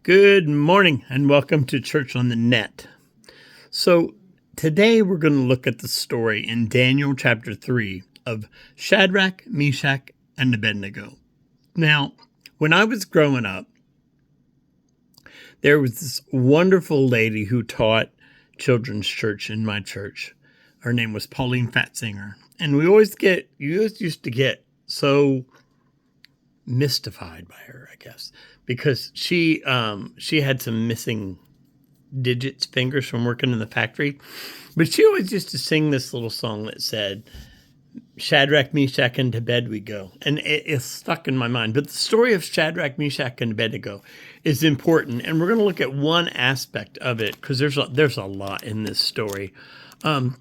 Good morning and welcome to Church on the Net. So today we're going to look at the story in Daniel chapter 3 of Shadrach, Meshach, and Abednego. Now, when I was growing up, there was this wonderful lady who taught children's church in my church. Her name was Pauline Fatzinger. And you always used to get so mystified by her, I guess, because she had some missing fingers from working in the factory, but she always used to sing this little song that said, Shadrach, Meshach, and to bed we go. And it's stuck in my mind. But the story of Shadrach, Meshach, and Abednego is important, and we're going to look at one aspect of it because there's a lot in this story. The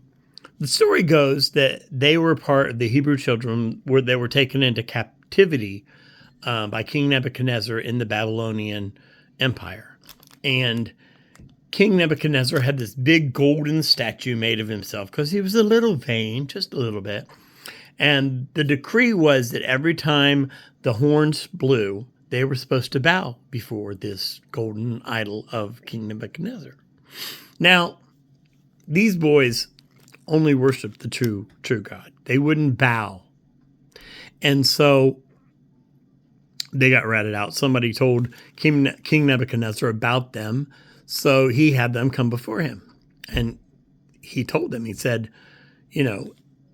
story goes that they were part of the Hebrew children where they were taken into captivity by King Nebuchadnezzar in the Babylonian Empire. And King Nebuchadnezzar had this big golden statue made of himself because he was a little vain, just a little bit. And the decree was that every time the horns blew, they were supposed to bow before this golden idol of King Nebuchadnezzar. Now, these boys only worshiped the true God. They wouldn't bow. And so they got ratted out. Somebody told King Nebuchadnezzar about them, so he had them come before him. And he told them, he said,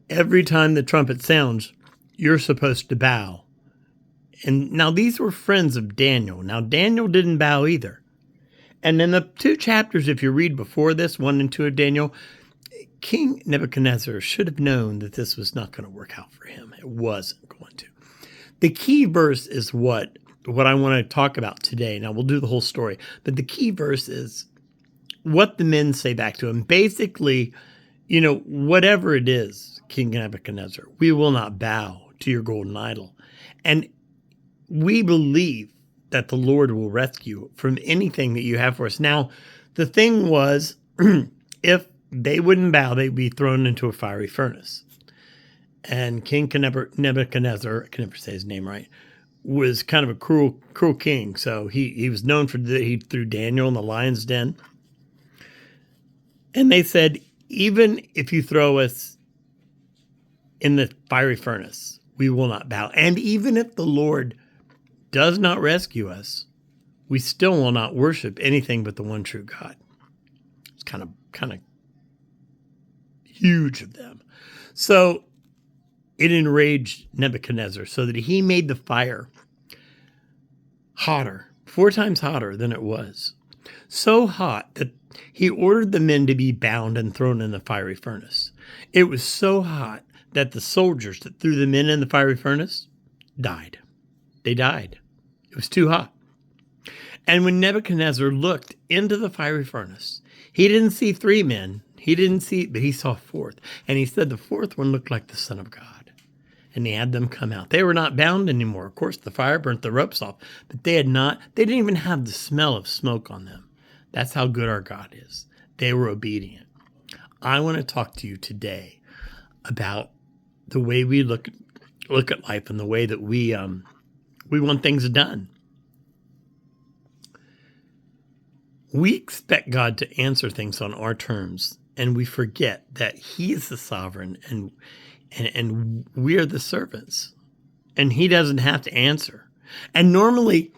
every time the trumpet sounds, you're supposed to bow. And now these were friends of Daniel. Now Daniel didn't bow either. And in the two chapters, if you read before this, 1 and 2 of Daniel, King Nebuchadnezzar should have known that this was not going to work out for him. It wasn't going to. The key verse is what I want to talk about today. Now, we'll do the whole story, but the key verse is what the men say back to him. Basically, whatever it is, King Nebuchadnezzar, we will not bow to your golden idol. And we believe that the Lord will rescue from anything that you have for us. Now, the thing was, if they wouldn't bow, they'd be thrown into a fiery furnace. And King Nebuchadnezzar, I can never say his name right, was kind of a cruel king. So he was known for that. He threw Daniel in the lion's den. And they said, even if you throw us in the fiery furnace, we will not bow. And even if the Lord does not rescue us, we still will not worship anything but the one true God. It's kind of huge of them. So it enraged Nebuchadnezzar so that he made the fire hotter, 4 times hotter than it was. So hot that he ordered the men to be bound and thrown in the fiery furnace. It was so hot that the soldiers that threw the men in the fiery furnace died. They died. It was too hot. And when Nebuchadnezzar looked into the fiery furnace, he didn't see 3 men. But he saw a 4th. And he said the 4th one looked like the Son of God. And he had them come out. They were not bound anymore. Of course, the fire burnt the ropes off, but they didn't even have the smell of smoke on them. That's how good our God is. They were obedient. I want to talk to you today about the way we look at life and the way that we want things done. We expect God to answer things on our terms, and we forget that He is the sovereign and we are the servants, and He doesn't have to answer. And normally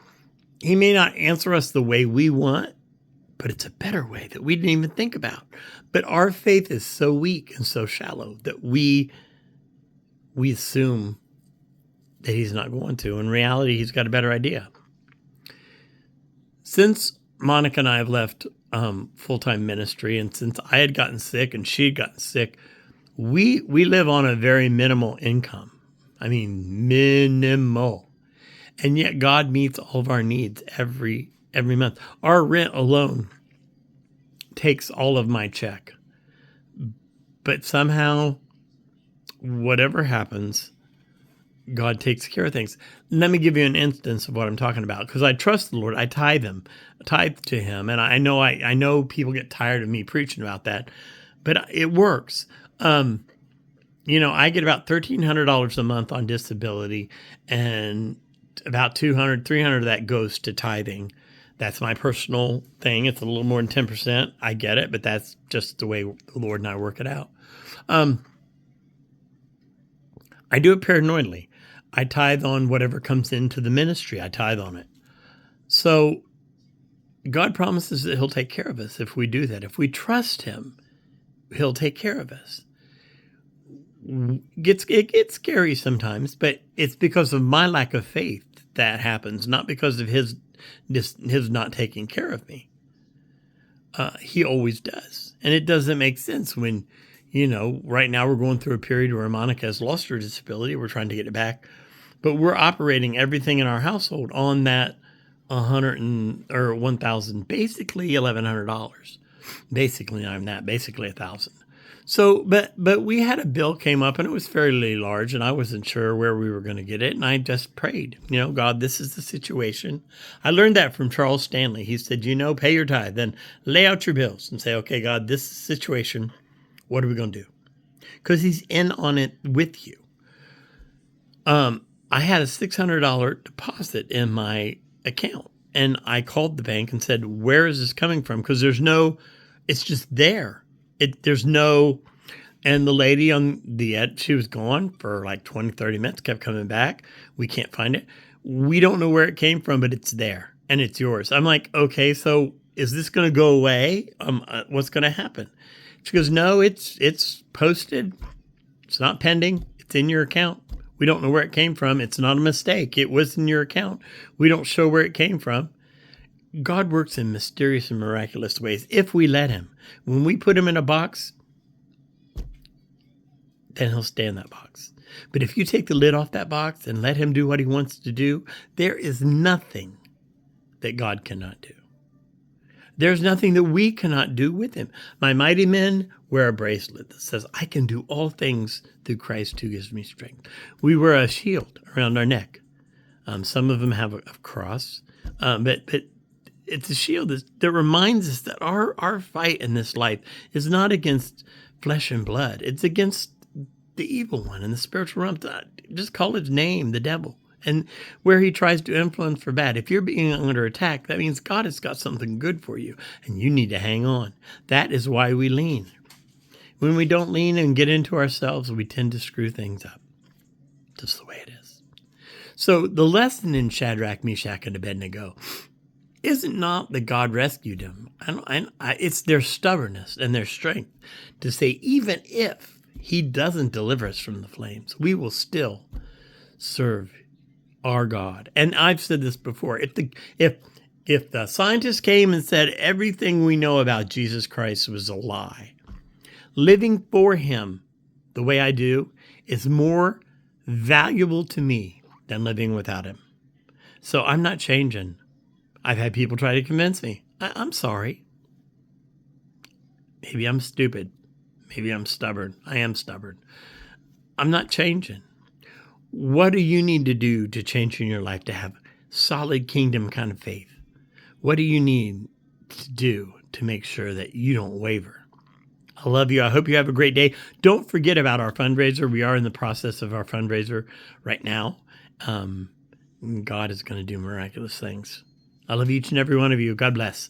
He may not answer us the way we want, but it's a better way that we didn't even think about. But our faith is so weak and so shallow that we assume that He's not going to. In reality, He's got a better idea. Since Monica and I have left full-time ministry, and since I had gotten sick and she had gotten sick, we live on a very minimal income. I mean, minimal. And yet God meets all of our needs every month. Our rent alone takes all of my check. But somehow, whatever happens, God takes care of things. Let me give you an instance of what I'm talking about, because I trust the Lord. I tithe to Him, and I know people get tired of me preaching about that, but it works. I get about $1,300 a month on disability, and about $200, $300 of that goes to tithing. That's my personal thing. It's a little more than 10%. I get it, but that's just the way the Lord and I work it out. I do it paranoidally. I tithe on whatever comes into the ministry. I tithe on it. So God promises that he'll take care of us if we do that. If we trust him, he'll take care of us. It gets scary sometimes, but it's because of my lack of faith that happens, not because of his not taking care of me. He always does. And it doesn't make sense when, right now we're going through a period where Monica has lost her disability. We're trying to get it back. But we're operating everything in our household on that $1,000, basically $1,100. Basically, I'm that, basically $1,000. So, but we had a bill came up and it was fairly large and I wasn't sure where we were going to get it. And I just prayed, God, this is the situation. I learned that from Charles Stanley. He said, pay your tithe, then lay out your bills and say, okay, God, this is the situation. What are we going to do? Because he's in on it with you. I had a $600 deposit in my account and I called the bank and said, where is this coming from? Because it's just there. And the lady on the edge, she was gone for like 20, 30 minutes, kept coming back. We can't find it. We don't know where it came from, but it's there and it's yours. I'm like, okay, so is this going to go away? What's going to happen? She goes, no, it's posted. It's not pending. It's in your account. We don't know where it came from. It's not a mistake. It was in your account. We don't show where it came from. God works in mysterious and miraculous ways if we let him. When we put him in a box, then he'll stay in that box. But if you take the lid off that box and let him do what he wants to do, there is nothing that God cannot do. There's nothing that we cannot do with him. My mighty men wear a bracelet that says, I can do all things through Christ who gives me strength. We wear a shield around our neck. Some of them have a cross, but it's a shield that reminds us that our fight in this life is not against flesh and blood. It's against the evil one in the spiritual realm. Just call his name, the devil, and where he tries to influence for bad. If you're being under attack, that means God has got something good for you, and you need to hang on. That is why we lean. When we don't lean and get into ourselves, we tend to screw things up. Just the way it is. So the lesson in Shadrach, Meshach, and Abednego isn't not that God rescued them. It's their stubbornness and their strength to say, even if he doesn't deliver us from the flames, we will still serve our God. And I've said this before. If the scientists came and said everything we know about Jesus Christ was a lie, living for him the way I do is more valuable to me than living without him. So I'm not changing. I've had people try to convince me. I'm sorry. Maybe I'm stupid. Maybe I'm stubborn. I am stubborn. I'm not changing. What do you need to do to change in your life to have solid kingdom kind of faith? What do you need to do to make sure that you don't waver? I love you. I hope you have a great day. Don't forget about our fundraiser. We are in the process of our fundraiser right now. God is going to do miraculous things. I love each and every one of you. God bless.